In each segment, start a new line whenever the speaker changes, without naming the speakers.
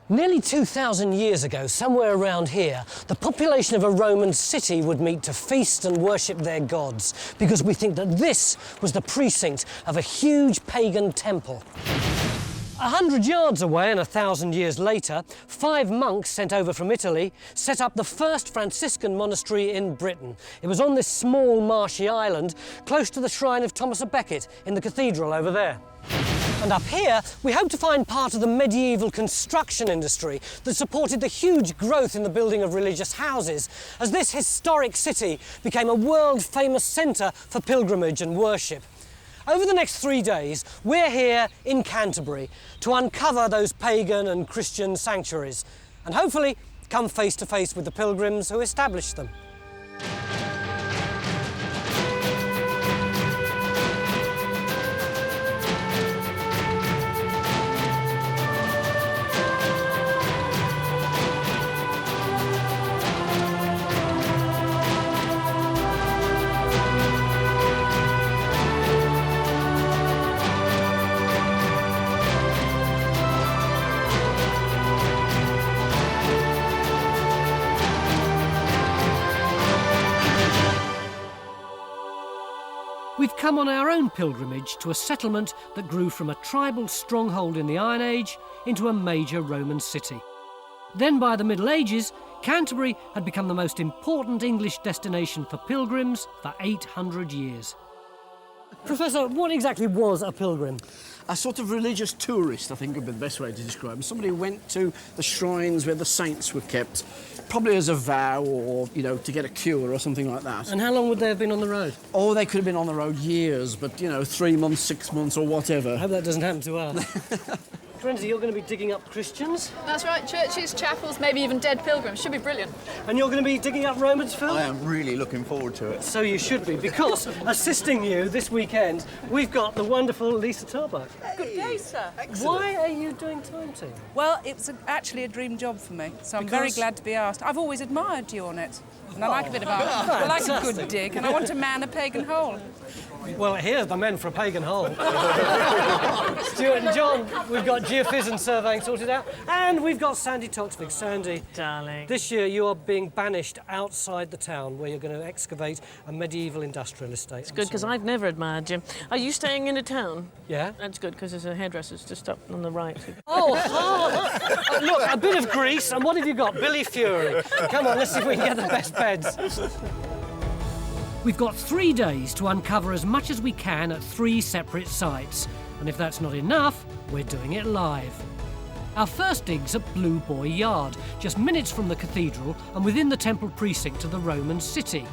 Nearly 2,000 years ago, somewhere around here, the population of a Roman city would meet to feast and worship their gods, because we think that this was the precinct of a huge pagan temple. 100 yards away and 1,000 years later, 5 monks sent over from Italy set up the first Franciscan monastery in Britain. It was on this small marshy island, close to the shrine of Thomas à Becket in the cathedral over there. And up here, we hope to find part of the medieval construction industry that supported the huge growth in the building of religious houses, as this historic city became a world-famous centre for pilgrimage and worship. Over the next 3 days, we're here in Canterbury to uncover those pagan and Christian sanctuaries and hopefully come face to face with the pilgrims who established them. We've come on our own pilgrimage to a settlement that grew from a tribal stronghold in the Iron Age into a major Roman city. Then by the Middle Ages, Canterbury had become the most important English destination for pilgrims for 800 years. Professor, what exactly was a pilgrim?
A sort of religious tourist, I think would be the best way to describe them. Somebody who went to the shrines where the saints were kept, probably as a vow or, you know, to get a cure or something like that.
And how long would they have been on the road?
Oh, they could have been on the road years, but, you know, 3 months, 6 months or whatever.
I hope that doesn't happen to us. Frenzy, you're going to be digging up Christians?
That's right, churches, chapels, maybe even dead pilgrims. Should be brilliant.
And you're going to be digging up Romans, Phil?
I am really looking forward to it.
So you should be, because assisting you this weekend, we've got the wonderful Lisa Tarbuck.
Good day, sir.
Excellent.
Why are you doing time team?
Well, it was actually a dream job for me, so I'm very glad to be asked. I've always admired you on it, and I like a bit of art. I like a good dig, and I want to man a pagan hole.
Well, here's the men for a pagan hole. Stuart and John, we've got geophys and surveying sorted out, and we've got Sandy Toksvig. Sandy,
darling,
this year you are being banished outside the town where you're going to excavate a medieval industrial estate.
it's good because I've never admired you. Are you staying in a town?
Yeah?
That's good because there's a hairdresser's just up on the right.
Oh, look, a bit of Greece, and what have you got? Billy Fury. Come on, let's see if we can get the best beds. We've got 3 days to uncover as much as we can at 3 separate sites. And if that's not enough, we're doing it live. Our first dig's at Blue Boy Yard, just minutes from the cathedral and within the temple precinct of the Roman city.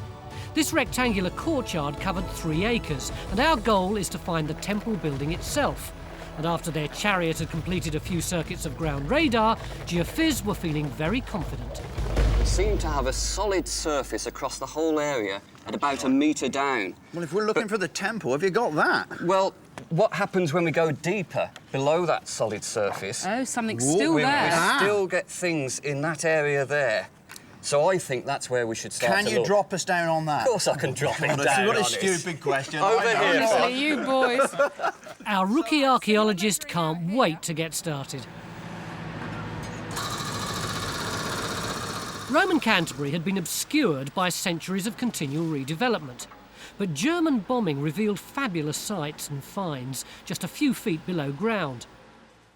This rectangular courtyard covered 3 acres, and our goal is to find the temple building itself. And after their chariot had completed a few circuits of ground radar, geophys were feeling very confident.
It seemed to have a solid surface across the whole area at about a metre down.
Well, if we're looking for the temple, have you got that?
Well, what happens when we go deeper below that solid surface?
Oh, something's still
we
there.
still get things in that area there. So I think that's where we should start
Can
to
you
look.
drop us down on that?
Of course I can drop it down
What a
on it.
stupid question.
Over
I know.
here.
Honestly, you boys.
Our rookie archaeologist can't wait to get started. Roman Canterbury had been obscured by centuries of continual redevelopment, but German bombing revealed fabulous sights and finds just a few feet below ground.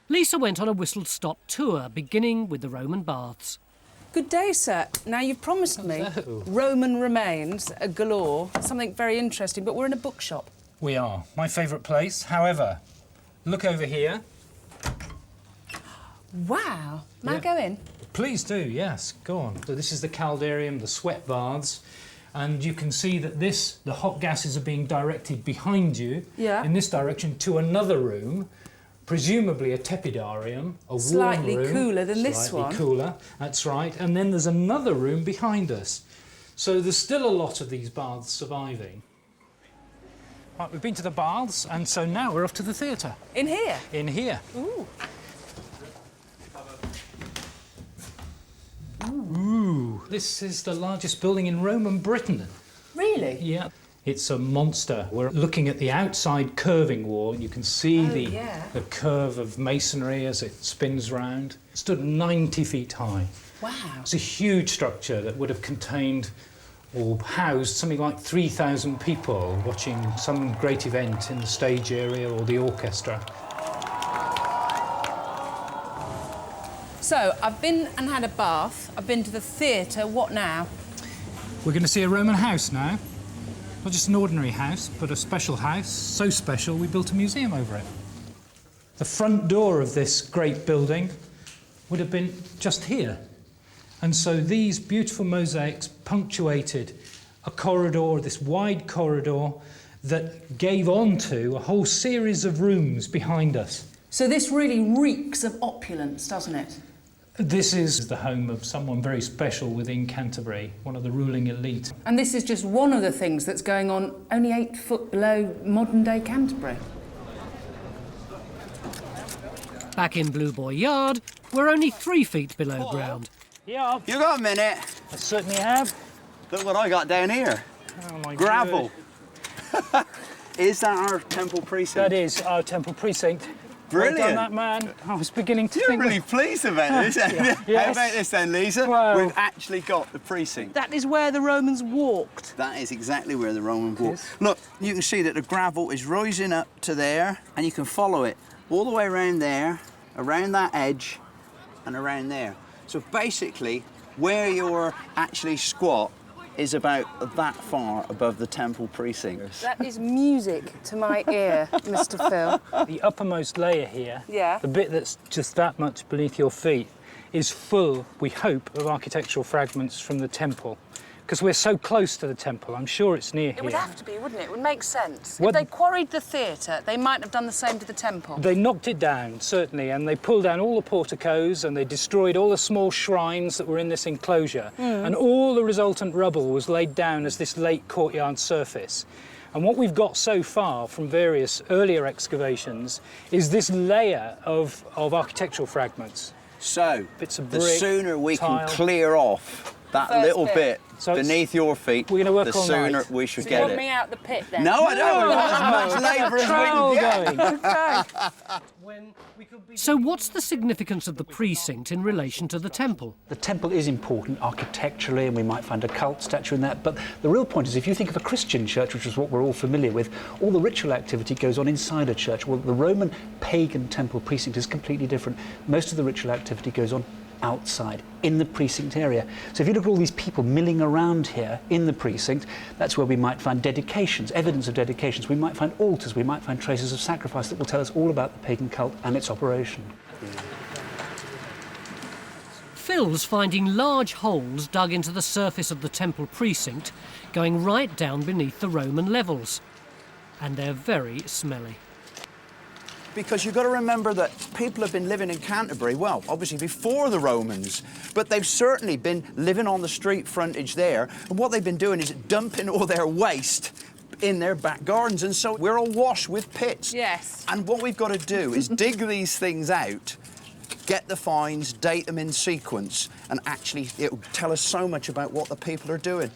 Lisa went on a whistled-stop tour, beginning with the Roman baths.
Good day, sir. Now, you've promised me Roman remains galore, something very interesting, but we're in a bookshop.
We are. My favourite place. However, look over here.
Wow. May I go in?
Please do, yes. Go on. So this is the caldarium, the sweat baths, and you can see that the hot gases are being directed behind you in this direction to another room, presumably a tepidarium, a warm
Slightly
room.
cooler than this one.
Slightly cooler, that's right. And then there's another room behind us. So there's still a lot of these baths surviving. Right, we've been to the baths, and so now we're off to the theatre.
In here?
In here.
Ooh.
Ooh, this is the largest building in Roman Britain.
Really?
Yeah. It's a monster. We're looking at the outside curving wall. You can see the curve of masonry as it spins round. It stood 90 feet high.
Wow.
It's a huge structure that would have contained or housed something like 3,000 people watching some great event in the stage area or the orchestra.
So, I've been and had a bath. I've been to the theatre. What now?
We're going to see a Roman house now. Not just an ordinary house, but a special house. So special, we built a museum over it. The front door of this great building would have been just here. And so these beautiful mosaics punctuated a corridor, this wide corridor, that gave onto a whole series of rooms behind us.
So this really reeks of opulence, doesn't it?
This is the home of someone very special within Canterbury, one of the ruling elite.
And this is just one of the things that's going on only 8 foot below modern-day Canterbury.
Back in Blue Boy Yard, we're only 3 feet below ground.
Yeah,
You got a minute?
I certainly have.
Look what I got down here.
Oh my
Gravel.
God.
Is that our temple precinct?
That is our temple precinct.
Brilliant.
Well done, that man. I was beginning to
You're
think...
really pleased about this. How
Yes.
about this then, Lisa?
Well-
We've actually got the precinct.
That is where the Romans walked.
That is exactly where the Roman walk.
is.
Look, you can see that the gravel is rising up to there, and you can follow it all the way around there, around that edge, and around there. So basically, where you're actually squat is about that far above the temple precinct.
That is music to my ear, Mr. Phil.
The uppermost layer here,
Yeah.
the bit that's just that much beneath your feet, is full, we hope, of architectural fragments from the temple. Because we're so close to the temple, I'm sure it's near
It
here.
would have to be, wouldn't it? It would make sense.
What-
If they quarried the theatre, they might have done the same to the temple.
They knocked it down, certainly, and they pulled down all the porticos and they destroyed all the small shrines that were in this enclosure. And all the resultant rubble was laid down as this late courtyard surface. And what we've got so far from various earlier excavations is this layer of architectural fragments.
So,
Bits of
the
brick,
sooner we
tile.
can clear off that
First
little
bit.
bit
So it's-
beneath your feet,
We're gonna work
the
all
sooner
night.
we should
You
get
want
it.
me out the pit then?
No, I don't. We've got as much labour as we
Trial
can get.
going.
So what's the significance of the precinct in relation to the temple?
The temple is important architecturally, and we might find a cult statue in that, but the real point is if you think of a Christian church, which is what we're all familiar with, all the ritual activity goes on inside a church. Well, the Roman pagan temple precinct is completely different. Most of the ritual activity goes on outside, in the precinct area. So if you look at all these people milling around here in the precinct, that's where we might find dedications, evidence of dedications. We might find altars, we might find traces of sacrifice that will tell us all about the pagan cult and its operation.
Phil's finding large holes dug into the surface of the temple precinct, going right down beneath the Roman levels. And they're very smelly.
Because you've got to remember that people have been living in Canterbury, well, obviously before the Romans, but they've certainly been living on the street frontage there, and what they've been doing is dumping all their waste in their back gardens, and so we're awash with pits.
Yes.
And what we've got to do is dig these things out, get the finds, date them in sequence, and actually it'll tell us so much about what the people are doing.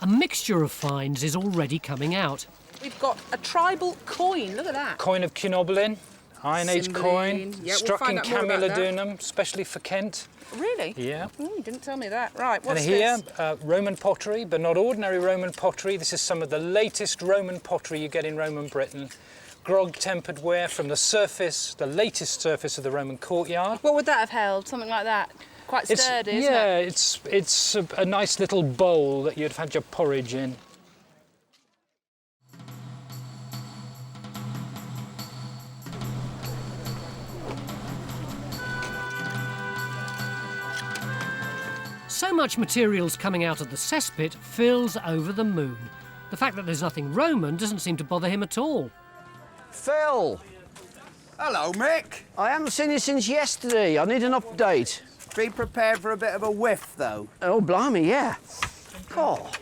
A mixture of finds is already coming out.
We've got a tribal coin, look at that.
Coin of Cynobelin, Iron Age coin,
Cymbeline. Yeah, we'll
struck
find
in
out more about that.
Camulodunum, especially for Kent.
Really?
Yeah.
You didn't tell me that. Right, what's
And here,
this?
Roman pottery, but not ordinary Roman pottery. This is some of the latest Roman pottery you get in Roman Britain. Grog-tempered ware from the surface, the latest surface of the Roman courtyard.
What would that have held? Something like that? Quite sturdy, isn't it?
It's a nice little bowl that you'd have had your porridge in.
So much material's coming out of the cesspit, Phil's over the moon. The fact that there's nothing Roman doesn't seem to bother him at all.
Phil,
Hello, Mick.
I haven't seen you since yesterday. I need an update.
Be prepared for a bit of a whiff, though.
Oh, blimey, yeah. God,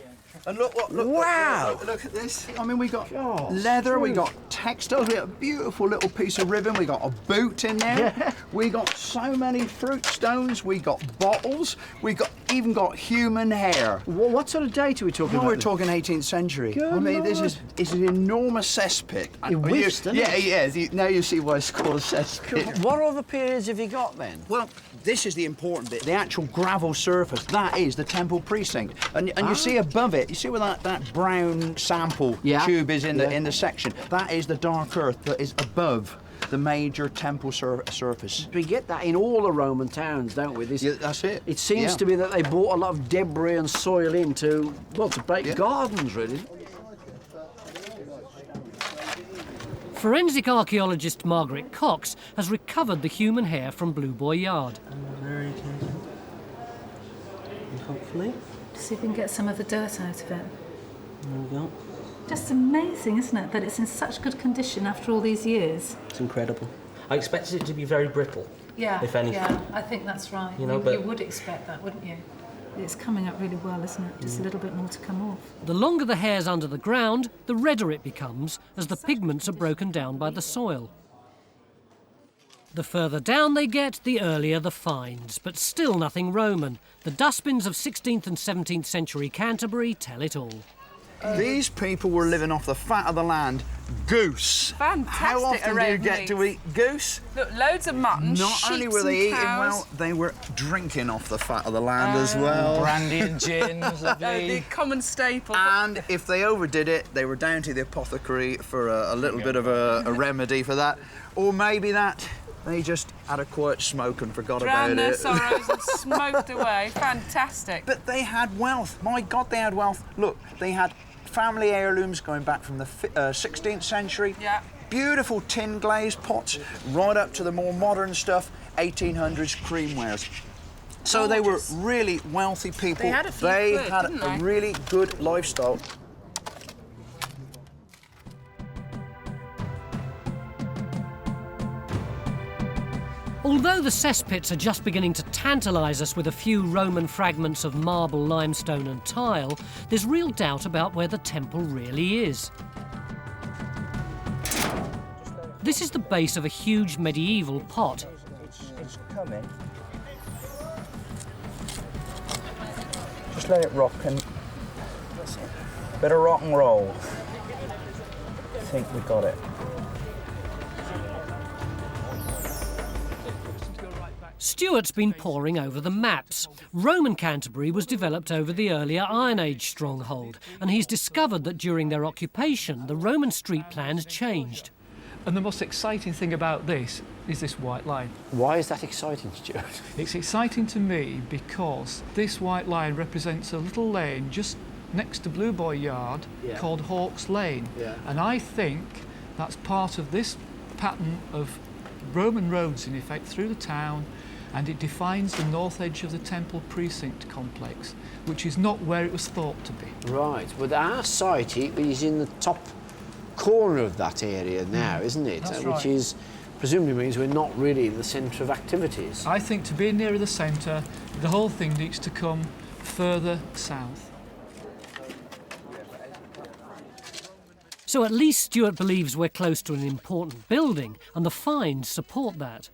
And look,
Wow.
Look at this. I mean, we got leather, we got textiles, we got a beautiful little piece of ribbon, we got a boot in there.
Yeah.
We got so many fruit stones, we got bottles, even got human hair.
What sort of date are we talking about?
We're talking 18th century.
Good
I mean,
Lord.
it's an enormous cesspit.
It whiffs, doesn't it?
Yeah. Now you see why it's called a cesspit.
What other periods have you got then?
Well, this is the important bit. The actual gravel surface, that is the temple precinct. And you see above it, you see where that brown sample tube is in the section? That is the dark earth that is above the major temple surface.
We get that in all the Roman towns, don't we?
That's it.
It seems to be that they brought a lot of debris and soil in to make gardens, really.
Forensic archaeologist Margaret Cox has recovered the human hair from Blue Boy Yard.
Very gentle. And hopefully.
See if we can get some of the dirt out of it.
There we go.
Just amazing, isn't it, that it's in such good condition after all these years?
It's incredible. I expected it to be very brittle.
Yeah,
if anything.
yeah, I think that's right.
You know,
you would expect that, wouldn't you? It's coming up really well, isn't it? Just a little bit more to come off.
The longer the hair's under the ground, the redder it becomes as the pigments are broken down by the soil. The further down they get, the earlier the finds, but still nothing Roman. The dustbins of 16th and 17th century Canterbury tell it all.
These people were living off the fat of the land. Goose.
Fantastic
How often do you get to eat goose?
Look, loads of mutton,
Not only were they eating well, they were drinking off the fat of the land as well.
Brandy and gin, lovely.
The common staple.
And if they overdid it, they were down to the apothecary for a little bit of a remedy for that. Or maybe that they just had a quiet smoke and forgot about it.
Drowned their sorrows and smoked away. Fantastic.
But they had wealth. My God, they had wealth. Look, they had family heirlooms going back from the 16th century.
Yeah.
Beautiful tin glazed pots, right up to the more modern stuff, 1800s creamwares. So they were really wealthy people.
They had a few
They
quid,
had
didn't
a
they?
really good lifestyle.
Although the cesspits are just beginning to tantalise us with a few Roman fragments of marble, limestone and tile, there's real doubt about where the temple really is. This is the base of a huge medieval pot.
It's coming. Just let it rock and bit of rock and roll. I think we got it.
Stuart's been poring over the maps. Roman Canterbury was developed over the earlier Iron Age stronghold, and he's discovered that during their occupation, the Roman street plans changed.
And the most exciting thing about this is this white line.
Why is that exciting, Stuart?
It's exciting to me because this white line represents a little lane just next to Blue Boy Yard called Hawk's Lane.
Yeah.
And I think that's part of this pattern of Roman roads, in effect, through the town, and it defines the north edge of the temple precinct complex, which is not where it was thought to be.
Right, but our site is in the top corner of that area now, isn't it?
That's
Which
right.
is presumably means we're not really the centre of activities.
I think to be nearer the centre, the whole thing needs to come further south.
So at least Stuart believes we're close to an important building, and the finds support that.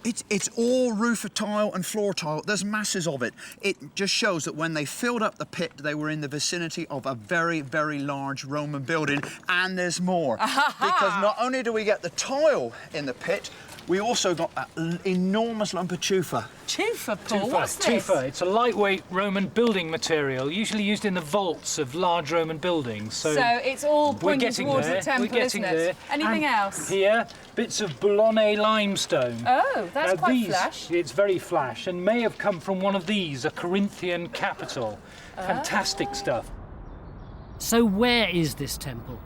It's all roof of tile and floor tile. There's masses of it. It just shows that when they filled up the pit, they were in the vicinity of a very, very large Roman building, and there's more. Because not only do we get the tile in the pit, we also got that enormous lump of tufa.
Tufa, Paul, what's this?
Tufa. It's a lightweight Roman building material, usually used in the vaults of large Roman buildings. So
it's all
we're
pointing
getting
towards
there.
the temple,
We're getting
isn't it?
there.
Anything
And
else?
Here, bits of Boulogne limestone.
Oh, that's
Now,
quite
these,
flash.
It's very flash, and may have come from one of these, a Corinthian capital. Fantastic stuff.
So where is this temple?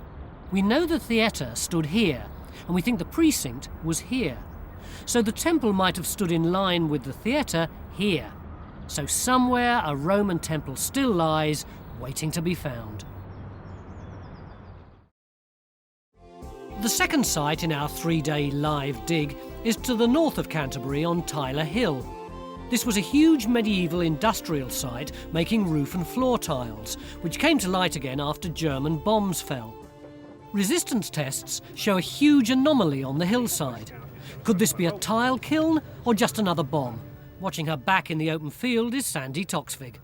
We know the theatre stood here, and we think the precinct was here. So the temple might have stood in line with the theatre here. So somewhere a Roman temple still lies, waiting to be found. The second site in our 3-day live dig is to the north of Canterbury on Tyler Hill. This was a huge medieval industrial site making roof and floor tiles, which came to light again after German bombs fell. Resistance tests show a huge anomaly on the hillside. Could this be a tile kiln or just another bomb? Watching her back in the open field is Sandy Toxvig.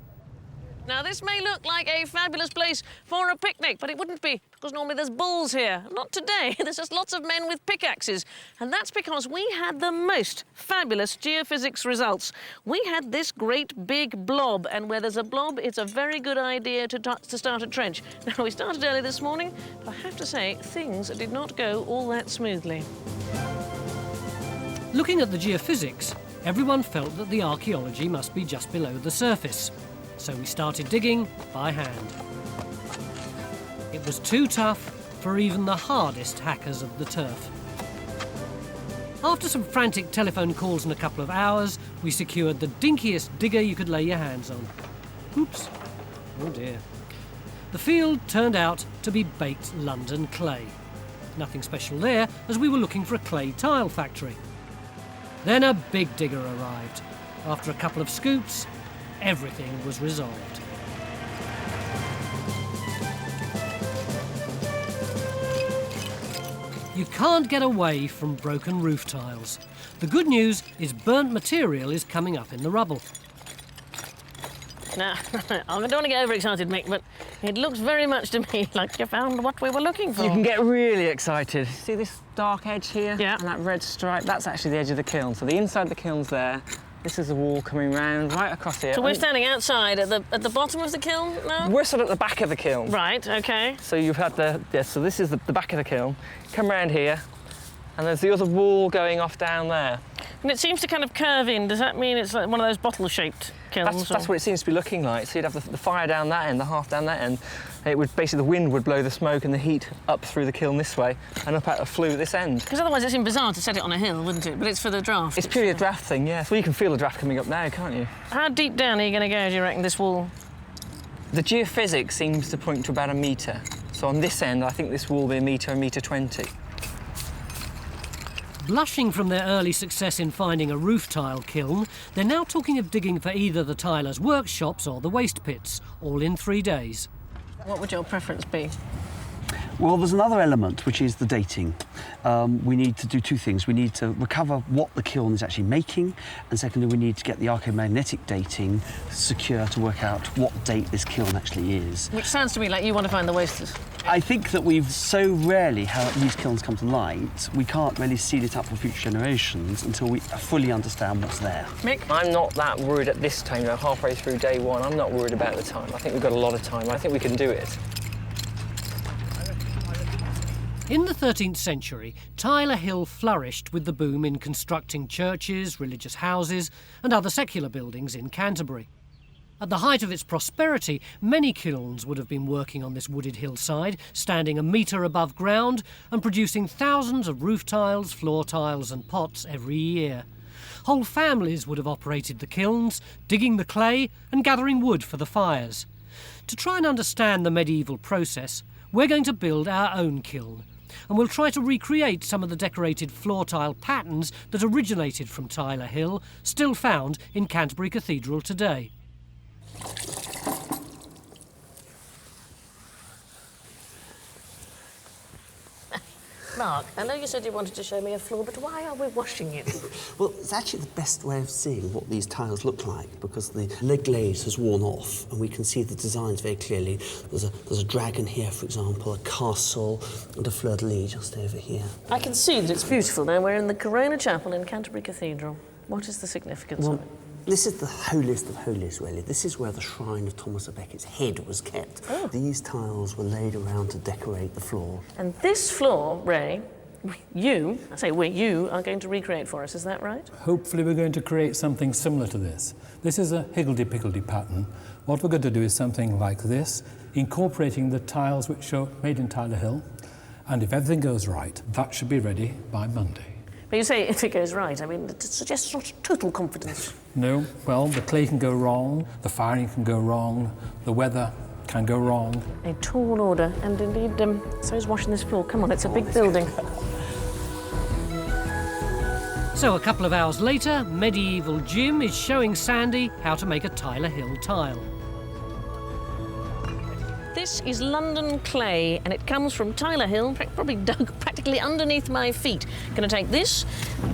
Now, this may look like a fabulous place for a picnic, but it wouldn't be, because normally there's bulls here. Not today. There's just lots of men with pickaxes. And that's because we had the most fabulous geophysics results. We had this great big blob, and where there's a blob, it's a very good idea to start a trench. Now, we started early this morning, but I have to say, things did not go all that smoothly.
Looking at the geophysics, everyone felt that the archaeology must be just below the surface. So we started digging by hand. It was too tough for even the hardest hackers of the turf. After some frantic telephone calls and a couple of hours, we secured the dinkiest digger you could lay your hands on. Oops. Oh dear. The field turned out to be baked London clay. Nothing special there, as we were looking for a clay tile factory. Then a big digger arrived. After a couple of scoops, everything was resolved. You can't get away from broken roof tiles. The good news is burnt material is coming up in the rubble.
Now, I don't want to get overexcited, Mick, but it looks very much to me like you found what we were looking for.
You can get really excited. See this dark edge here?
Yeah.
And that red stripe? That's actually the edge of the kiln. So the inside of the kiln's there. This is the wall coming round right across here.
So we're standing outside at the bottom of the kiln now?
We're sort of at the back of the kiln.
Right, OK.
So you've had so this is the back of the kiln. Come round here, and there's the other wall going off down there.
And it seems to kind of curve in. Does that mean it's like one of those bottle-shaped kilns?
That's what it seems to be looking like. So you'd have the fire down that end, the half down that end. It would basically, the wind would blow the smoke and the heat up through the kiln this way and up out a flue at this end.
Because otherwise it seems bizarre to set it on a hill, wouldn't it? But it's for the draft.
It's purely a draft thing, yes. Well, you can feel the draft coming up now, can't you?
How deep down are you going to go, do you reckon, this wall?
The geophysics seems to point to about 1 metre. So on this end, I think this wall will be 1 metre, 1 metre 20.
Blushing from their early success in finding a roof tile kiln, they're now talking of digging for either the tilers' workshops or the waste pits, all in 3 days.
What would your preference be?
Well, there's another element, which is the dating. We need to do two things. We need to recover what the kiln is actually making, and secondly, we need to get the archaeomagnetic dating secure to work out what date this kiln actually is.
Which sounds to me like you want to find the wasters.
I think that we've so rarely how these kilns come to light, we can't really seal it up for future generations until we fully understand what's there.
Mick?
I'm not that worried at this time, halfway through day one. I'm not worried about the time. I think we've got a lot of time. I think we can do it.
In the 13th century, Tyler Hill flourished with the boom in constructing churches, religious houses and other secular buildings in Canterbury. At the height of its prosperity, many kilns would have been working on this wooded hillside, standing 1 metre above ground and producing thousands of roof tiles, floor tiles and pots every year. Whole families would have operated the kilns, digging the clay and gathering wood for the fires. To try and understand the medieval process, we're going to build our own kiln, and we'll try to recreate some of the decorated floor tile patterns that originated from Tyler Hill, still found in Canterbury Cathedral today.
Mark, I know you said you wanted to show me a floor, but why are we washing it?
Well, it's actually the best way of seeing what these tiles look like, because the lead glaze has worn off and we can see the designs very clearly. There's a dragon here, for example, a castle and a fleur-de-lis just over here.
I can see that it's beautiful. Now, we're in the Corona Chapel in Canterbury Cathedral. What is the significance of it?
This is the holiest of holies, really. This is where the shrine of Thomas a Becket's head was kept. Oh. These tiles were laid around to decorate the floor.
And this floor, Ray, you are going to recreate for us, is that right?
Hopefully we're going to create something similar to this. This is a higgledy-piggledy pattern. What we're going to do is something like this, incorporating the tiles which are made in Tyler Hill, and if everything goes right, that should be ready by Monday.
But you say if it goes right, I mean, it suggests not total confidence.
No, well, the clay can go wrong, the firing can go wrong, the weather can go wrong.
A tall order, and indeed, so is washing this floor. Come on, it's a big building.
So a couple of hours later, medieval Jim is showing Sandy how to make a Tyler Hill tile.
This is London clay, and it comes from Tyler Hill, probably dug practically underneath my feet. Going to take this.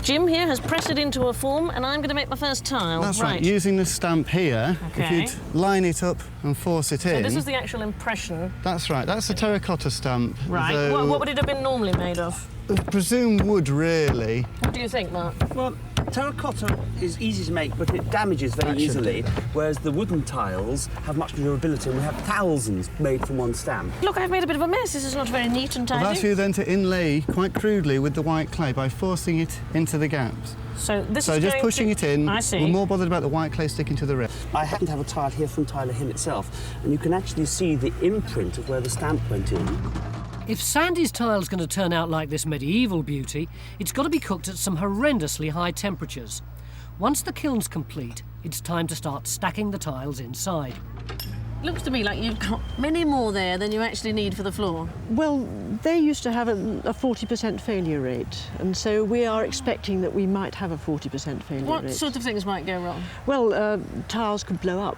Jim here has pressed it into a form, and I'm going to make my first tile.
That's right. Using this stamp here,
Okay.
if you'd line it up and force it in...
So this is the actual impression.
That's right. That's a terracotta stamp.
Right.
though-
What would it have been normally made of?
I presume wood, really.
What do you think, Mark?
Well, terracotta is easy to make, but it damages very easily, whereas the wooden tiles have much more durability, and we have thousands made from one stamp.
Look, I've made a bit of a mess. This is not very neat and
Well,
tidy.
that's for you then to inlay quite crudely with the white clay by forcing it into the gaps.
So this
So
is
just
going
pushing
to...
it in.
I see.
We're more bothered about the white clay sticking to the rib.
I happen to have a tile here from Tyler Hill itself, and you can actually see the imprint of where the stamp went in.
If Sandy's tile's going to turn out like this medieval beauty, it's got to be cooked at some horrendously high temperatures. Once the kiln's complete, it's time to start stacking the tiles inside.
Looks to me like you've got many more there than you actually need for the floor.
Well, they used to have a 40% failure rate, and so we are expecting that we might have a 40% failure
What
rate.
sort of things might go wrong?
Well, tiles could blow up.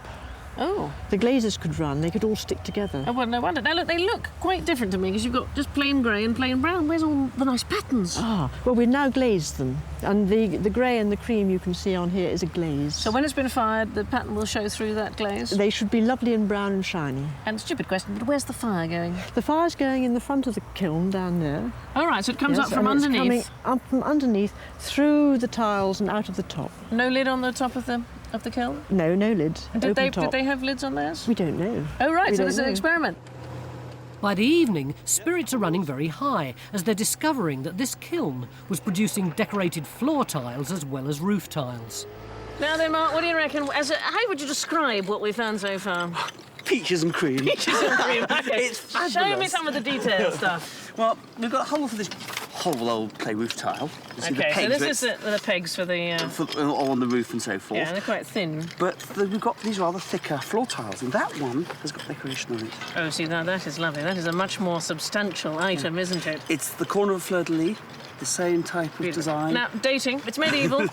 Oh.
The glazes could run, they could all stick together.
Oh, well, no wonder. Now, look, they look quite different to me because you've got just plain grey and plain brown. Where's all the nice patterns?
Ah, well, we've now glazed them, and the grey and the cream you can see on here is a glaze.
So when it's been fired, the pattern will show through that glaze?
They should be lovely and brown and shiny.
And stupid question, but where's the fire going?
The fire's going in the front of the kiln down there.
All right, so it comes
Yes,
up from
and it's
underneath.
coming up from underneath, through the tiles and out of the top.
No lid on the top of the kiln?
No, no lid.
Did
Open
they,
top.
did they have lids on theirs?
We don't know.
Oh, right,
We
so
don't
this is an
know.
experiment.
By the evening, spirits are running very high as they're discovering that this kiln was producing decorated floor tiles as well as roof tiles.
Now then, Mark, what do you reckon? How would you describe what we've found so far?
Peaches and cream.
Peaches and cream, okay.
It's fabulous.
Show me some of the detailed stuff.
Well, we've got a hole for this whole old clay roof tile. You see the
Okay, so
pegs
this is the pegs for the...
on the roof and so forth.
Yeah, they're quite thin.
But we've got these rather thicker floor tiles, and that one has got decoration on it.
Oh, see, now that is lovely. That is a much more substantial item, isn't it?
It's the corner of fleur-de-lis, the same type of design.
Now, dating. It's medieval.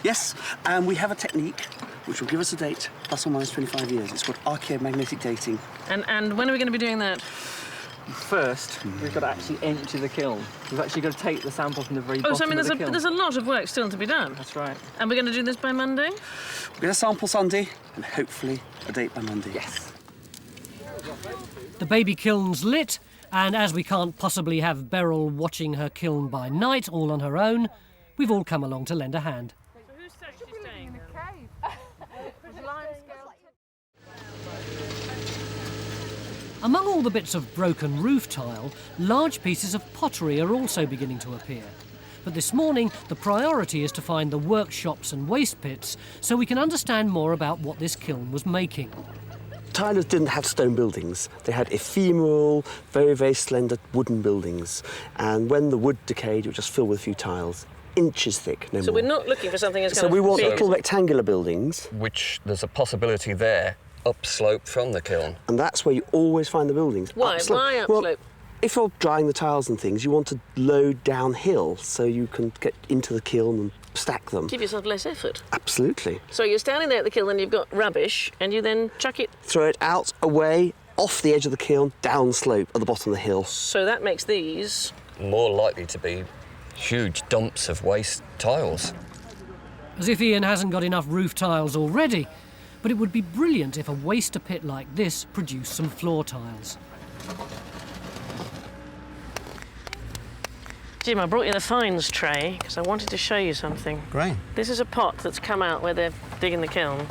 Yes, and we have a technique which will give us a date, plus or minus 25 years. It's called archaeomagnetic dating.
And when are we going to be doing that?
First, we've got to actually empty the kiln. We've actually got to take the sample from the very bottom
Oh, so I mean,
of the kiln.
there's a lot of work still to be done.
That's right.
And we're going to do this by Monday?
We're going to sample Sunday, and hopefully a date by Monday.
Yes.
The baby kiln's lit, and as we can't possibly have Beryl watching her kiln by night all on her own, we've all come along to lend a hand. Among all the bits of broken roof tile, large pieces of pottery are also beginning to appear. But this morning, the priority is to find the workshops and waste pits so we can understand more about what this kiln was making.
Tilers didn't have stone buildings. They had ephemeral, very, very slender wooden buildings. And when the wood decayed, it would just fill with a few tiles, inches thick, no
So
more.
we're not looking for something as
So
kind
we
of
want
big.
little rectangular buildings.
Which there's a possibility there, upslope from the kiln.
And that's where you always find the buildings.
Why?
Upslope.
Why upslope?
Well, if you're drying the tiles and things, you want to load downhill so you can get into the kiln and stack them.
Give yourself less effort.
Absolutely.
So you're standing there at the kiln and you've got rubbish and you then chuck it.
Throw it out, away, off the edge of the kiln, down slope at the bottom of the hill.
So that makes these...
More likely to be huge dumps of waste tiles.
As if Ian hasn't got enough roof tiles already. But it would be brilliant if a waster pit like this produced some floor tiles.
Jim, I brought you the finds tray because I wanted to show you something.
Great.
This is a pot that's come out where they're digging the kiln.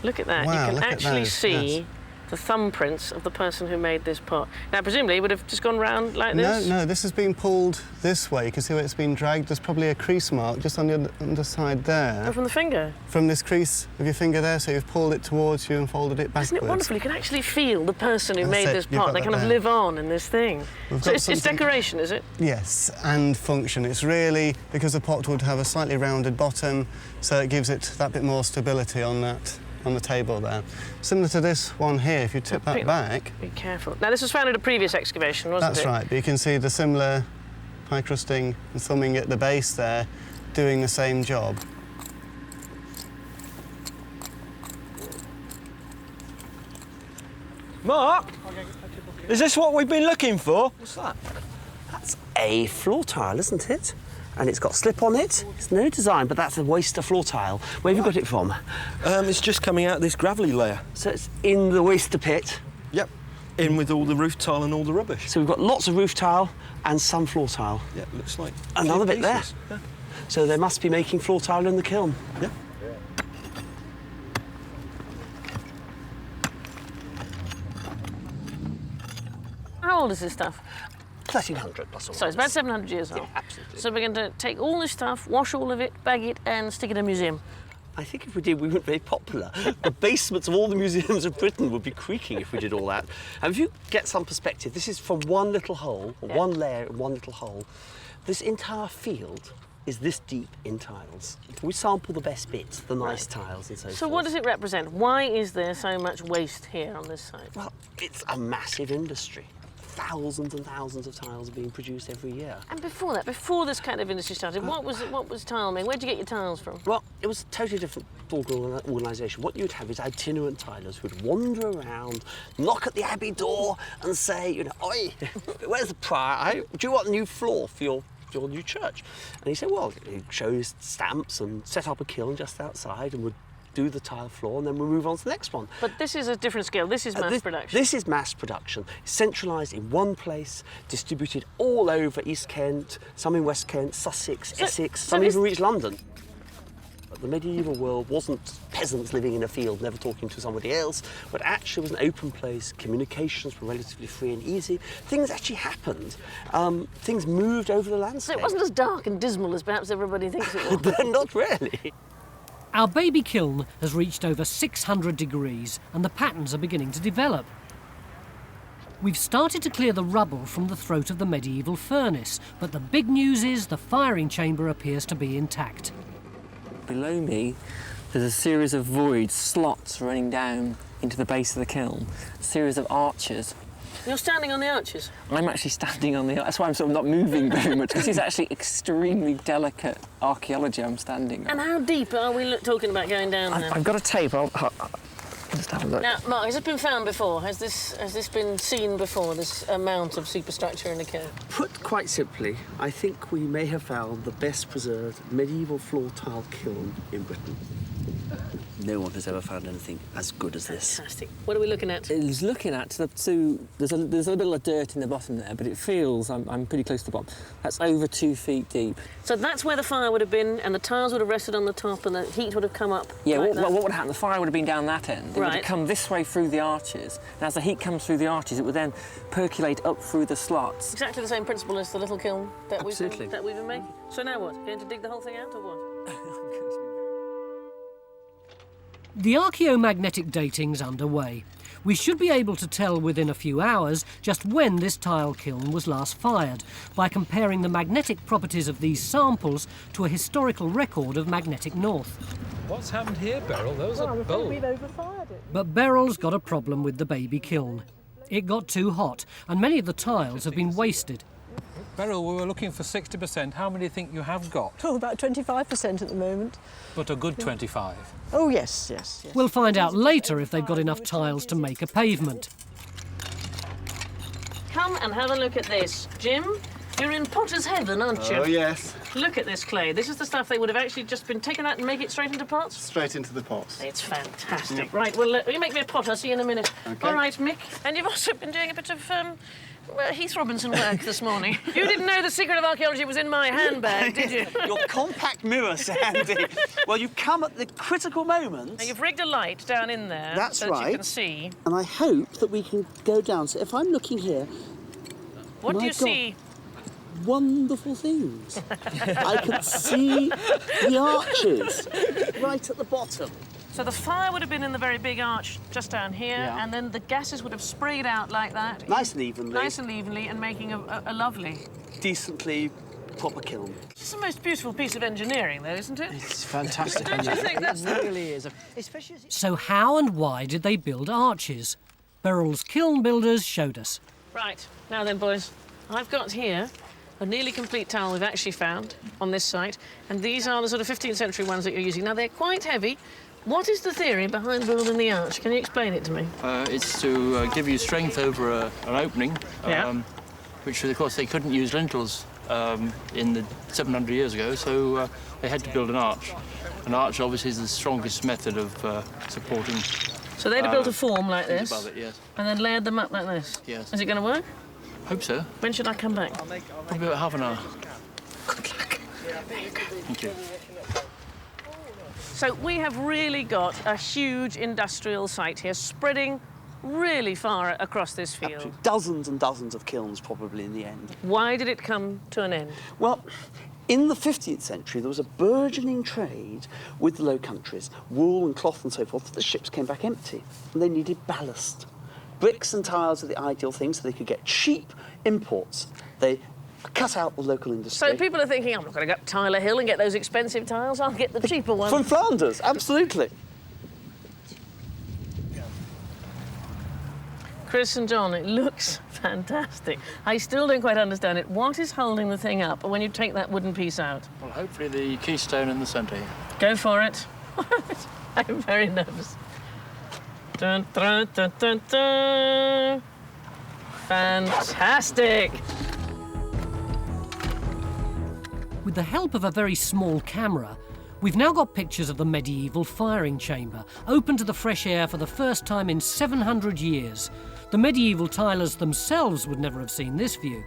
Look at that.
Wow,
you can
look at
actually
those,
see
yes.
the thumbprints of the person who made this pot. Now, presumably, it would have just gone round like
No,
this?
no, this has been pulled this way. You can see where it's been dragged. There's probably a crease mark just on the underside there.
Oh, from the finger?
From this crease of your finger there, so you've pulled it towards you and folded it backwards.
Isn't it wonderful? You can actually feel the person who
That's
made
it,
this
you've
pot.
got
They
that
kind of
there.
live on in this thing.
We've
So
got
it's
something-
decoration, is it?
Yes, and function. It's really because the pot would have a slightly rounded bottom, so it gives it that bit more stability on the table there. Similar to this one here, if you tip that back.
Be careful. Now, this was found at a previous excavation, wasn't
That's
it?
right, but you can see the similar pie crusting and thumbing at the base there, doing the same job.
Mark, is this what we've been looking for?
What's that? That's a floor tile, isn't it? And it's got slip on it. It's no design, but that's a waster floor tile. Where have you got it from?
It's just coming out of this gravelly layer.
So it's in the waster pit?
Yep, in with all the roof tile and all the rubbish.
So we've got lots of roof tile and some floor tile.
Yeah, looks like
another bit there.
Yeah.
So they must be making floor tile in the kiln.
Yeah.
How old is this stuff?
1300 plus or minus.
So it's about 700 years old.
Yeah, absolutely.
So we're going to take all this stuff, wash all of it, bag it, and stick it in a museum.
I think if we did, we weren't very popular. The basements of all the museums of Britain would be creaking if we did all that. And if you get some perspective, this is from one little hole, or one layer in one little hole. This entire field is this deep in tiles. We sample the best bits, the nice tiles and so forth.
So what does it represent? Why is there so much waste here on this side?
Well, it's a massive industry. Thousands and thousands of tiles are being produced every year.
And before that, before this kind of industry started, what was tile made? Where'd you get your tiles from?
Well, it was a totally different organisation. What you'd have is itinerant tilers who'd wander around, knock at the abbey door and say, you know, oi, where's the prior? Do you want a new floor for your new church? And he said, well, he'd show his stamps and set up a kiln just outside and would do the tile floor, and then we'll move on to the next one.
But this is a different scale. This is mass production.
This is mass production, centralised in one place, distributed all over East Kent, some in West Kent, Sussex, Essex, some even reached London. But the medieval world wasn't peasants living in a field, never talking to somebody else, but actually was an open place. Communications were relatively free and easy. Things actually happened. Things moved over the landscape.
So it wasn't as dark and dismal as perhaps everybody thinks it was.
Not really.
Our baby kiln has reached over 600 degrees and the patterns are beginning to develop. We've started to clear the rubble from the throat of the medieval furnace, but the big news is the firing chamber appears to be intact.
Below me, there's a series of voids, slots running down into the base of the kiln, a series of arches.
You're standing on the arches?
I'm actually standing on the... That's why I'm sort of not moving very much, because it's actually extremely delicate archaeology I'm standing on.
And how deep are we talking about going down there?
I've got a tape. I'll just have a look.
Now, Mark, has it been found before? Has this been seen before, this amount of superstructure in the kiln?
Put quite simply, I think we may have found the best preserved medieval floor tile kiln in Britain. No one has ever found anything as good as this.
Fantastic. What are we looking at?
It's looking at there's a little bit of dirt in the bottom there, but it feels I'm pretty close to the bottom. That's over 2 feet deep.
So that's where the fire would have been, and the tiles would have rested on the top, and the heat would have come up.
Yeah.
Like
what would happen? The fire would have been down that end. It would
Right.
have come this way through the arches, and as the heat comes through the arches, it would then percolate up through the slots.
Exactly the same principle as the little kiln that we've
Absolutely.
been making. So now what? Going to dig the whole thing out, or what?
The archaeomagnetic dating's underway. We should be able to tell within a few hours just when this tile kiln was last fired by comparing the magnetic properties of these samples to a historical record of magnetic north.
What's happened here, Beryl? Those are bulbs.
We've overfired it.
But Beryl's got a problem with the baby kiln. It got too hot, and many of the tiles have been wasted.
Beryl, we were looking for 60%. How many do you think you have got?
Oh, about 25% at the moment.
But a good 25.
Oh, yes, yes, yes.
We'll find out later if they've got enough tiles to make a pavement.
Come and have a look at this. Jim, you're in potter's heaven, aren't you?
Oh, yes.
Look at this clay. This is the stuff they would have actually just been taken out and make it straight into pots?
Straight into the pots.
It's fantastic. Right, well, you make me a pot. I'll see you in a minute.
Okay.
All right, Mick. And you've also been doing a bit of Heath Robinson work this morning. You didn't know the secret of archaeology was in my handbag, did you?
Your compact mirror, Sandy. Well, you've come at the critical moment.
Now, you've rigged a light down in there
That's
so
right.
that you can see.
And I hope that we can go down. So if I'm looking here...
What do
my
you
God,
see?
Wonderful things. I can see the arches right at the bottom.
So the fire would have been in the very big arch just down here,
Yeah.
and then the gases would have sprayed out like that.
Nice and evenly.
Nice and evenly, and making a lovely...
Decently proper kiln.
It's the most beautiful piece of engineering, though, isn't it?
It's fantastic.
Don't you think that's...
It really is.
Especially as
So how and why did they build arches? Beryl's kiln builders showed us.
Right, now then, boys. I've got here a nearly complete tile we've actually found on this site, and these are the sort of 15th century ones that you're using. Now, they're quite heavy. What is the theory behind building the arch? Can you explain it to me?
It's to give you strength over an opening, which, of course, they couldn't use lintels in the 700 years ago, so they had to build an arch. An arch, obviously, is the strongest method of supporting.
So they'd have built a form like this,
above it, yes.
and then layered them up like this?
Yes.
Is it going to work?
Hope so.
When should I come back?
Probably about half an hour.
Good luck.
Thank you.
So we have really got a huge industrial site here, spreading really far across this field.
Absolutely. Dozens and dozens of kilns, probably, in the end.
Why did it come to an end?
Well, in the 15th century, there was a burgeoning trade with the Low Countries, wool and cloth and so forth. The ships came back empty, and they needed ballast. Bricks and tiles are the ideal thing, so they could get cheap imports. They cut out the local industry.
So people are thinking, I'm not going to go up Tyler Hill and get those expensive tiles, I'll get the cheaper ones.
From Flanders, absolutely.
Chris and John, it looks fantastic. I still don't quite understand it. What is holding the thing up when you take that wooden piece out?
Well, hopefully the keystone in the centre here.
Go for it. I'm very nervous. Dun, dun, dun, dun, dun. Fantastic!
With the help of a very small camera, we've now got pictures of the medieval firing chamber, open to the fresh air for the first time in 700 years. The medieval tilers themselves would never have seen this view.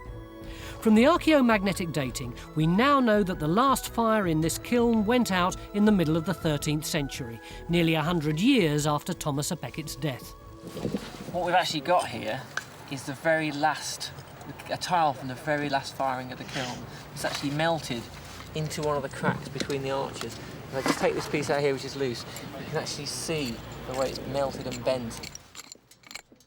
From the archaeomagnetic dating, we now know that the last fire in this kiln went out in the middle of the 13th century, nearly 100 years after Thomas à Becket's death.
What we've actually got here is the very last, a tile from the very last firing of the kiln. It's actually melted into one of the cracks between the arches. If I just take this piece out here, which is loose, you can actually see the way it's melted and bent.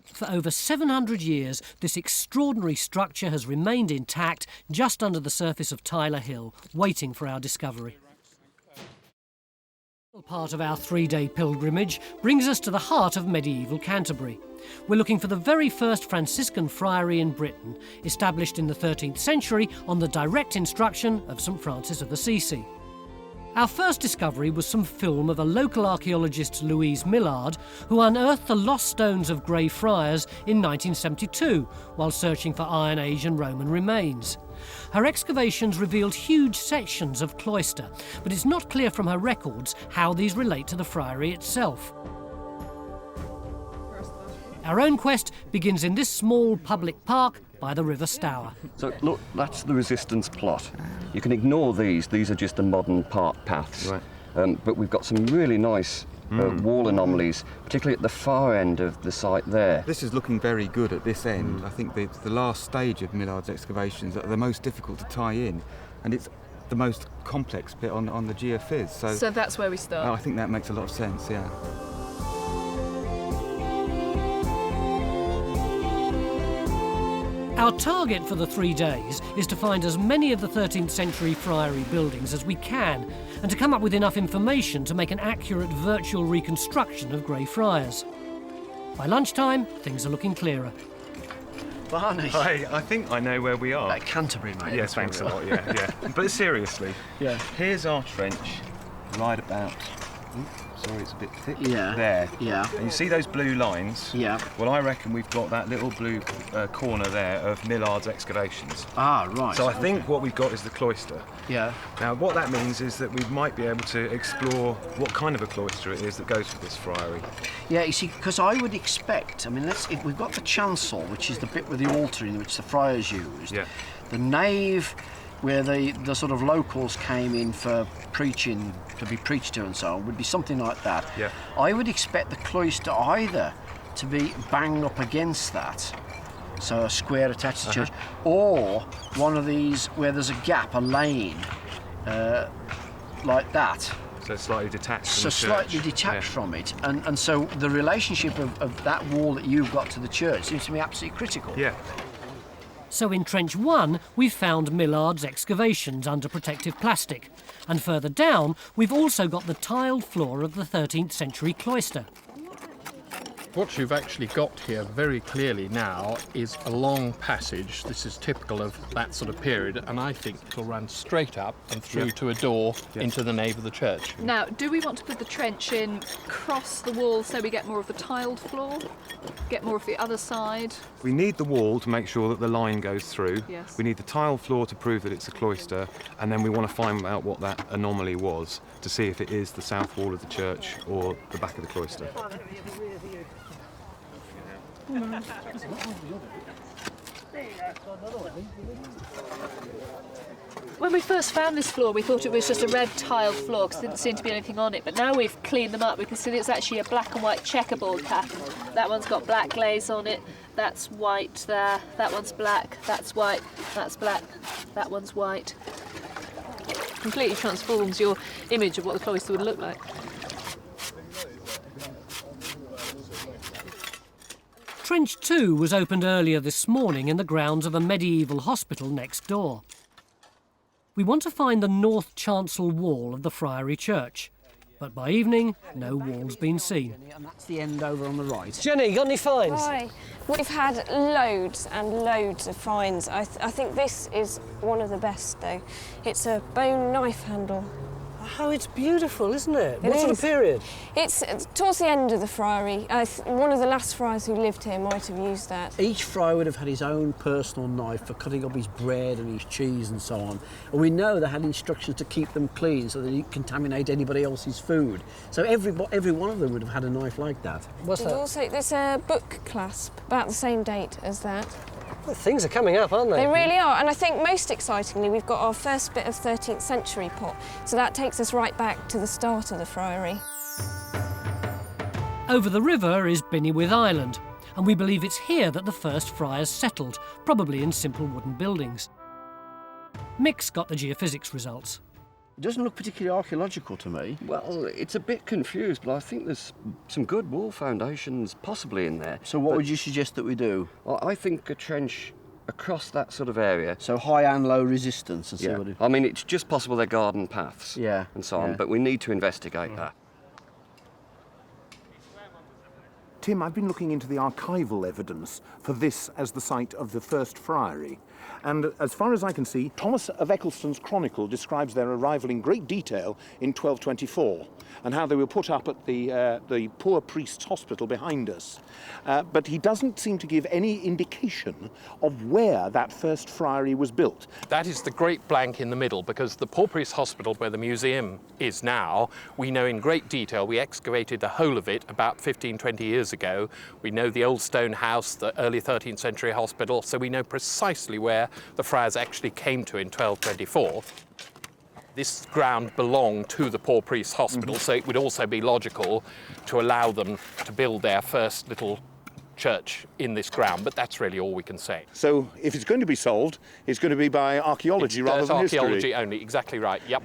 For over 700 years, this extraordinary structure has remained intact just under the surface of Tyler Hill, waiting for our discovery. Part of our three-day pilgrimage brings us to the heart of medieval Canterbury. We're looking for the very first Franciscan friary in Britain, established in the 13th century on the direct instruction of St Francis of Assisi. Our first discovery was some film of a local archaeologist, Louise Millard, who unearthed the lost stones of Grey Friars in 1972 while searching for Iron Age and Roman remains. Her excavations revealed huge sections of cloister, but it's not clear from her records how these relate to the friary itself. Our own quest begins in this small public park by the River Stour.
So look, that's the resistance plot. You can ignore these are just the modern park paths. Right. But we've got some really nice wall anomalies, particularly at the far end of the site there.
This is looking very good at this end. I think the last stage of Millard's excavations are the most difficult to tie in, and it's the most complex bit on the geophys.
So that's where we start?
I think that makes a lot of sense, yeah.
Our target for the 3 days is to find as many of the 13th century friary buildings as we can, and to come up with enough information to make an accurate virtual reconstruction of Grey Friars. By lunchtime, things are looking clearer.
Barney.
Hi, I think I know where we are.
At Canterbury, mate.
Yes, thanks a lot, yeah. But seriously, here's our trench, right about... Sorry, it's a bit thick. There.
Yeah.
And you see those blue lines?
Yeah.
Well, I reckon we've got that little blue corner there of Millard's excavations.
Ah, right.
So I think what we've got is the cloister.
Yeah.
Now, what that means is that we might be able to explore what kind of a cloister it is that goes with this friary.
Yeah, you see, because I would expect, I mean, if we've got the chancel, which is the bit with the altar in which the friars used.
Yeah.
The nave, where the sort of locals came in for preaching, to be preached to and so on, would be something like that.
Yeah.
I would expect the cloister either to be bang up against that, so a square attached to the church, or one of these where there's a gap, a lane, like that.
So it's slightly detached from
So
the church.
slightly detached from it, and so the relationship of that wall that you've got to the church seems to me absolutely critical.
Yeah.
So in Trench 1, we've found Millard's excavations under protective plastic. And further down, we've also got the tiled floor of the 13th century cloister.
What you've actually got here very clearly now is a long passage. This is typical of that sort of period, and I think it'll run straight up and through to a door into the nave of the church.
Now, do we want to put the trench in across the wall so we get more of the tiled floor? Get more of the other side?
We need the wall to make sure that the line goes through.
Yes.
We need the tile floor to prove that it's a cloister, and then we want to find out what that anomaly was to see if it is the south wall of the church or the back of the cloister.
When we first found this floor, we thought it was just a red tiled floor because there didn't seem to be anything on it. But now we've cleaned them up, we can see it's actually a black and white checkerboard pattern. That one's got black glaze on it. That's white there. That one's black. That's white. That's black. That one's white. Completely transforms your image of what the cloister would look like.
Trench 2 was opened earlier this morning in the grounds of a medieval hospital next door. We want to find the north chancel wall of the Friary church, but by evening, no wall's been seen.
And that's the end over on the right.
Jenny, got any finds?
Hi. We've had loads and loads of finds. I think this is one of the best, though. It's a bone knife handle.
Oh, it's beautiful, isn't it?
It
What sort of
is.
period?
It's towards the end of the Friary. One of the last friars who lived here might have used that.
Each friar would have had his own personal knife for cutting up his bread and his cheese and so on. And we know they had instructions to keep them clean so they didn't contaminate anybody else's food. So every one of them would have had a knife like that.
What's that?
Also, there's a book clasp about the same date as that.
Well, things are coming up, aren't they?
They really are, and I think most excitingly we've got our first bit of 13th century pot, so that takes us right back to the start of the Friary.
Over the river is Binnywydd Island, and we believe it's here that the first friars settled, probably in simple wooden buildings. Mick's got the geophysics results.
It doesn't look particularly archaeological to me.
Well, it's a bit confused, but I think there's some good wall foundations possibly in there.
So what would you suggest that we do?
Well, I think a trench across that sort of area.
So high and low resistance and see what it...
I mean, it's just possible they're garden paths and so on, but we need to investigate that.
Tim, I've been looking into the archival evidence for this as the site of the first friary. And as far as I can see, Thomas of Eccleston's chronicle describes their arrival in great detail in 1224 and how they were put up at the poor priest's hospital behind us. But he doesn't seem to give any indication of where that first friary was built.
That is the great blank in the middle, because the Poor Priest's Hospital, where the museum is now, we know in great detail. We excavated the whole of it about 15, 20 years ago. We know the old stone house, the early 13th century hospital, so we know precisely where the friars actually came to in 1224. This ground belonged to the Poor Priest's Hospital, so it would also be logical to allow them to build their first little church in this ground, but that's really all we can say.
So if it's going to be solved, it's going to be by archaeology rather than history.
Archaeology only, exactly right, yep.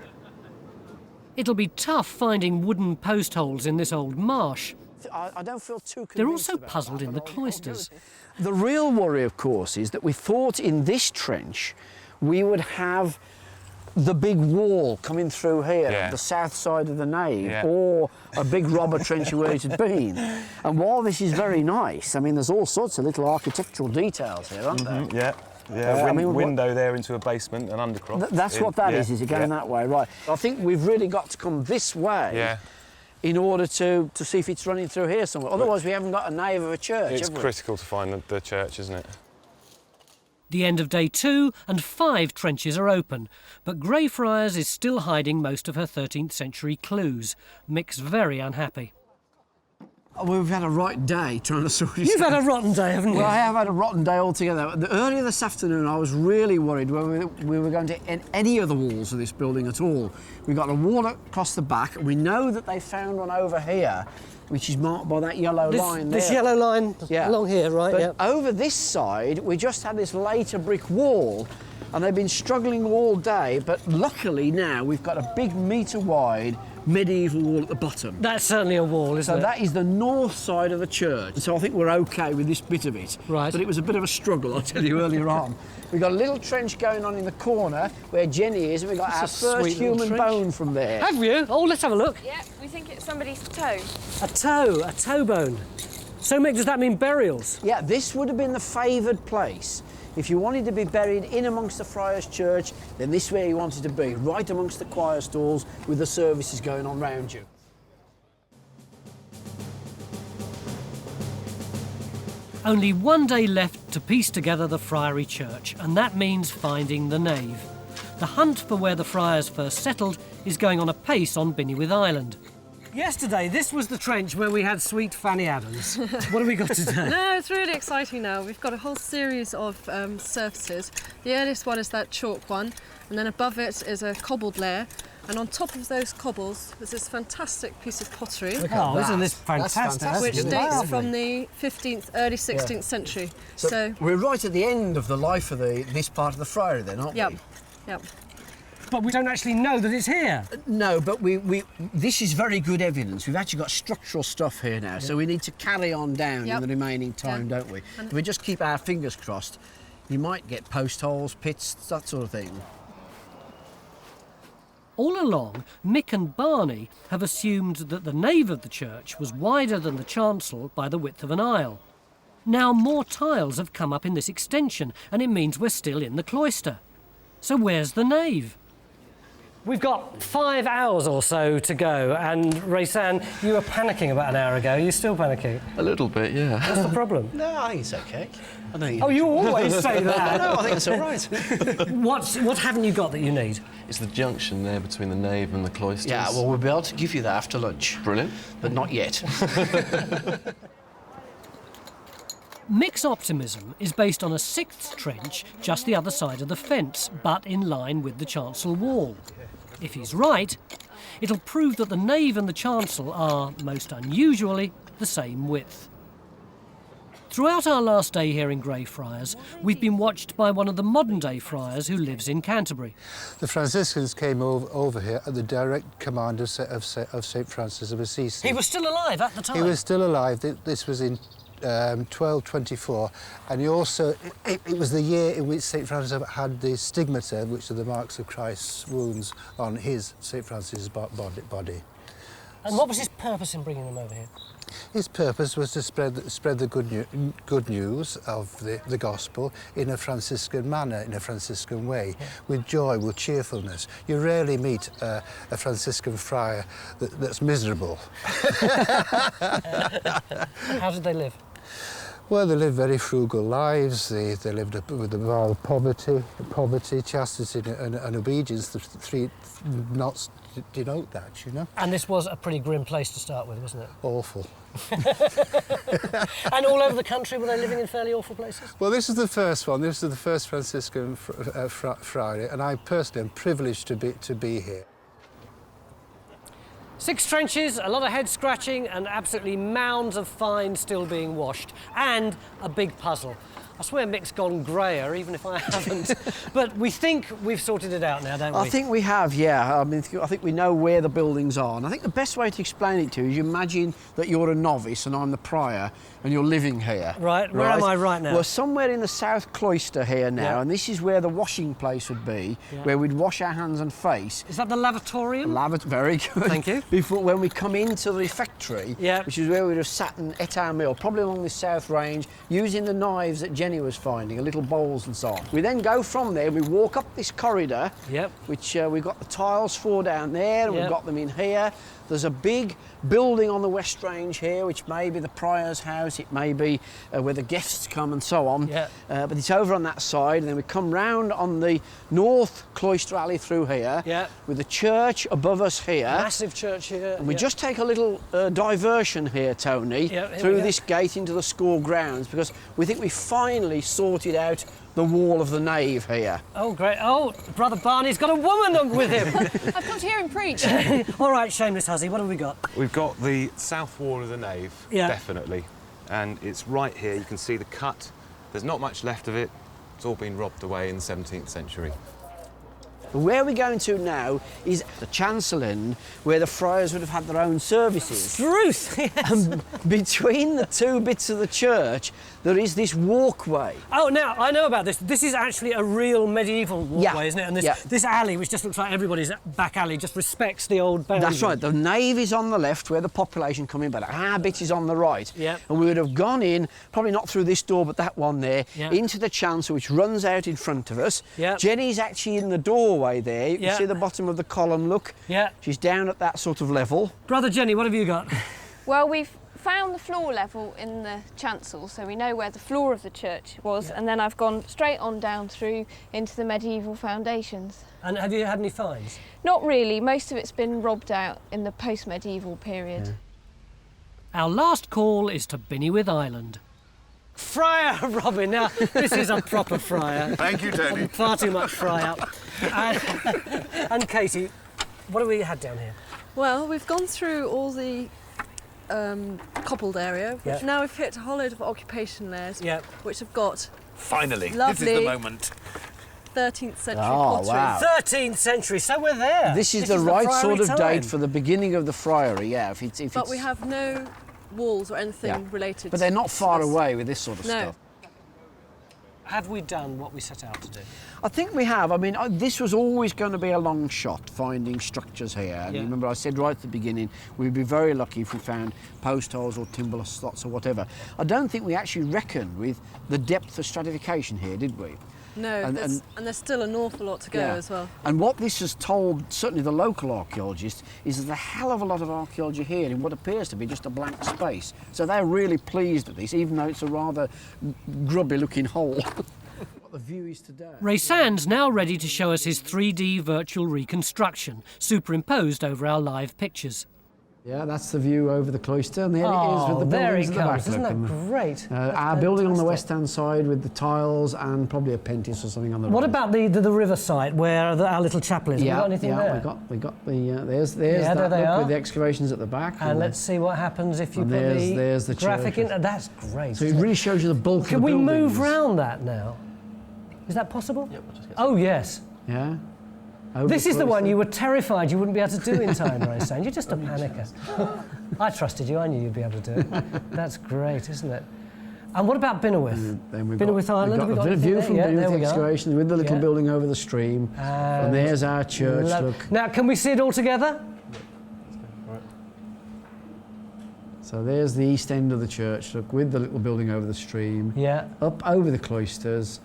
It'll be tough finding wooden post holes in this old marsh.
I don't feel too convinced.
They're also puzzled in the cloisters.
The real worry, of course, is that we thought in this trench we would have the big wall coming through here, the south side of the nave, or a big robber trench where it had been. And while this is very nice, I mean, there's all sorts of little architectural details here, aren't there?
Window there into a basement and undercroft.
That's what that is it going that way? Right. I think we've really got to come this way in order to see if it's running through here somewhere. Otherwise, we haven't got a nave of a church,
It's
have we?
critical to find the church, isn't it?
The end of day 2 and 5 trenches are open, but Greyfriars is still hiding most of her 13th century clues. Mick's very unhappy.
We've had a right day trying to sort this out.
You've had a rotten day, haven't you?
Well, I have had a rotten day altogether. Earlier this afternoon, I was really worried whether we were going to end any of the walls of this building at all. We've got a wall across the back, and we know that they found one over here, which is marked by that yellow line there.
This yellow line along here, right?
But over this side, we just had this later brick wall, and they've been struggling all day, but luckily now we've got a big metre-wide medieval wall at the bottom.
That's certainly a wall, isn't it?
So that is the north side of the church. So I think we're OK with this bit of it.
Right.
But it was a bit of a struggle, I'll tell you, earlier on. We've got a little trench going on in the corner where Jenny is, and we've got our first human bone from there.
Have you? Oh, let's have a look.
Yeah, we think it's somebody's toe.
A toe bone. So, Mick, does that mean burials?
Yeah, this would have been the favoured place. If you wanted to be buried in amongst the Friars' Church, then this is where you wanted to be, right amongst the choir stalls with the services going on round you.
Only one day left to piece together the Friary Church, and that means finding the nave. The hunt for where the friars first settled is going on apace on Binnywydd Island. Yesterday, this was the trench where we had sweet Fanny Adams. What have we got today?
No, it's really exciting now. We've got a whole series of surfaces. The earliest one is that chalk one, and then above it is a cobbled layer. And on top of those cobbles, there's this fantastic piece of pottery.
Oh, isn't this fantastic?
Which dates from the 15th, early 16th century.
So we're right at the end of the life of this part of the Friary then, aren't we?
Yep.
But we don't actually know that it's here.
No, but this is very good evidence. We've actually got structural stuff here now, so we need to carry on down in the remaining time, don't we? If we just keep our fingers crossed, you might get post holes, pits, that sort of thing.
All along, Mick and Barney have assumed that the nave of the church was wider than the chancel by the width of an aisle. Now more tiles have come up in this extension, and it means we're still in the cloister. So where's the nave? We've got 5 hours or so to go, and Raysan, you were panicking about an hour ago. Are you still panicking?
A little bit, yeah.
What's the problem?
No, I think it's okay. I know
Oh, you always say that.
No, I think it's all right.
What haven't you got that you need?
It's the junction there between the nave and the cloisters.
Yeah, well, we'll be able to give you that after lunch.
Brilliant.
But not yet.
Mick's optimism is based on a 6th trench just the other side of the fence, but in line with the chancel wall. If he's right, it'll prove that the nave and the chancel are, most unusually, the same width. Throughout our last day here in Greyfriars, we've been watched by one of the modern-day friars who lives in Canterbury.
The Franciscans came over here at the direct command of St. Francis of Assisi.
He was still alive at the time?
He was still alive. This was in 1224, and he also, it was the year in which St. Francis had the stigmata, which are the marks of Christ's wounds on his, St. Francis's body.
And what was his purpose in bringing them over here?
His purpose was to spread the good news of the gospel in a Franciscan manner, in a Franciscan way, with joy, with cheerfulness. You rarely meet a Franciscan friar that's miserable.
How did they live?
Well, they lived very frugal lives. They lived with a mild poverty, chastity and obedience. The 3 knots denote that, you know.
And this was a pretty grim place to start with, wasn't it?
Awful.
And all over the country, were they living in fairly awful places?
Well, this is the first one. This is the first Franciscan friary, and I personally am privileged to be here.
6 trenches, a lot of head scratching, and absolutely mounds of fines still being washed, and a big puzzle. I swear Mick's gone greyer, even if I haven't. But we think we've sorted it out now, don't we?
I think we have, yeah. I mean, I think we know where the buildings are. And I think the best way to explain it to you is you imagine that you're a novice and I'm the prior and you're living here.
Right, where am I right now?
We're somewhere in the south cloister here now, and this is where the washing place would be, where we'd wash our hands and face.
Is that the lavatorium?
Very good.
Thank you.
Before, when we come into the refectory, which is where we'd have sat and ate our meal, probably along the south range, using the knives that Jenny was finding, little bowls and so on. We then go from there, we walk up this corridor, which we've got the tiles for down there, and we've got them in here. There's a big building on the West Range here, which may be the prior's house, it may be where the guests come and so on. But it's over on that side, and then we come round on the north cloister alley through here, with the church above us here.
Massive church here.
And we just take a little diversion here, Tony, through this gate into the school grounds, because we think we finally sorted out the wall of the nave here.
Oh, great. Oh, Brother Barney's got a woman with him.
I've come to hear him preach.
All right, shameless hussy, what have we got?
We've got the south wall of the nave, definitely. And it's right here, you can see the cut. There's not much left of it. It's all been robbed away in the 17th century.
But where we're going to now is the chancel end, where the friars would have had their own services.
Truth, yes.
And between the two bits of the church, there is this walkway.
Oh, now, I know about this. This is actually a real medieval walkway, isn't it? And this alley, which just looks like everybody's back alley, just respects the old boundary.
That's right. The nave is on the left, where the population come in, but our bit is on the right.
Yeah.
And we would have gone in, probably not through this door, but that one there,
Yeah.
into the chancel, which runs out in front of us.
Yeah.
Jenny's actually in the doorway there. You
Yeah.
see the bottom of the column, look?
Yeah.
She's down at that sort of level.
Brother Jenny, what have you got?
Well, we've found the floor level in the chancel, so we know where the floor of the church was, and then I've gone straight on down through into the medieval foundations.
And have you had any finds?
Not really. Most of it's been robbed out in the post-medieval period.
Our last call is to Binnywith Island. Friar Robin, now this is a proper friar.
Thank you, Tony.
Far too much fry up. And Katie, what have we had down here?
Well, we've gone through all the cobbled area, which
Yeah.
now we've hit a whole load of occupation layers, which have got
Finally,
lovely
this is the moment.
13th century
Oh,
pottery.
wow.
13th century, so we're there.
This is the right
Friary
sort of
time.
date for the beginning of the friary, yeah.
But we have no walls or anything related.
But they're not
to
far
this.
away with this sort of
No.
stuff.
Have we done what we set out to do?
I think we have. I mean, this was always going to be a long shot, finding structures here. And
Yeah.
remember, I said right at the beginning, we'd be very lucky if we found post holes or timber slots or whatever. I don't think we actually reckoned with the depth of stratification here, did we?
No,
And-
there's still an awful lot to go as well.
And what this has told, certainly the local archaeologists, is there's a hell of a lot of archaeology here in what appears to be just a blank space. So they're really pleased at this, even though it's a rather grubby-looking hole. What the view is today.
Ray Sand's now ready to show us his 3D virtual reconstruction, superimposed over our live pictures.
Yeah, that's the view over the cloister, and there it is with the
there
buildings
it
at the back.
comes. Isn't that
look.
great?
Our building on the west-hand side with the tiles and probably a pentis or something on the
What
right.
about the river site where our little chapel is? Have we got anything there?
we got the there's
Yeah,
that
there they
look
are.
with the excavations at the back.
And let's see what happens if you
and
put
there's the
graphic
church.
in. That's great.
So it really shows you the bulk
Can
of the
we
buildings.
move round that now? Is that possible? Oh, yes.
Yeah.
This is the one you were terrified you wouldn't be able to do in time, Ray Sand. You're just a panicker. I trusted you. I knew you'd be able to do it. That's great, isn't it? And what about Binnywith? Binnywith Island?
We've got a view from
there
Binnywith
we go.
excavations with the little building over the stream. And there's our church, look.
Now, can we see it all together?
So there's the east end of the church, look, with the little building over the stream.
Yeah.
Up over the cloisters.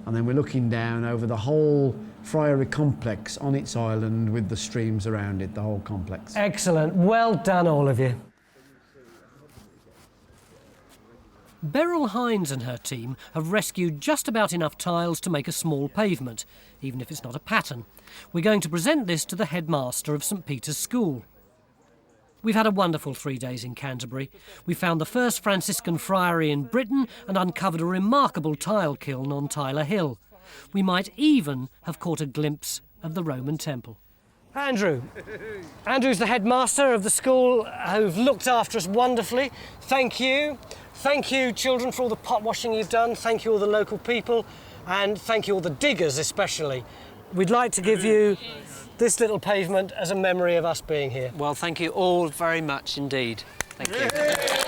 And then we're looking down over the whole Friary complex on its island with the streams around it, the whole complex.
Excellent. Well done, all of you. Beryl Hines and her team have rescued just about enough tiles to make a small pavement, even if it's not a pattern. We're going to present this to the headmaster of St Peter's School. We've had a wonderful 3 days in Canterbury. We found the first Franciscan friary in Britain and uncovered a remarkable tile kiln on Tyler Hill. We might even have caught a glimpse of the Roman temple. Andrew. Andrew's the headmaster of the school who've looked after us wonderfully. Thank you. Thank you, children, for all the pot washing you've done. Thank you, all the local people. And thank you, all the diggers, especially. We'd like to give you this little pavement as a memory of us being here.
Well, thank you all very much indeed. Thank you.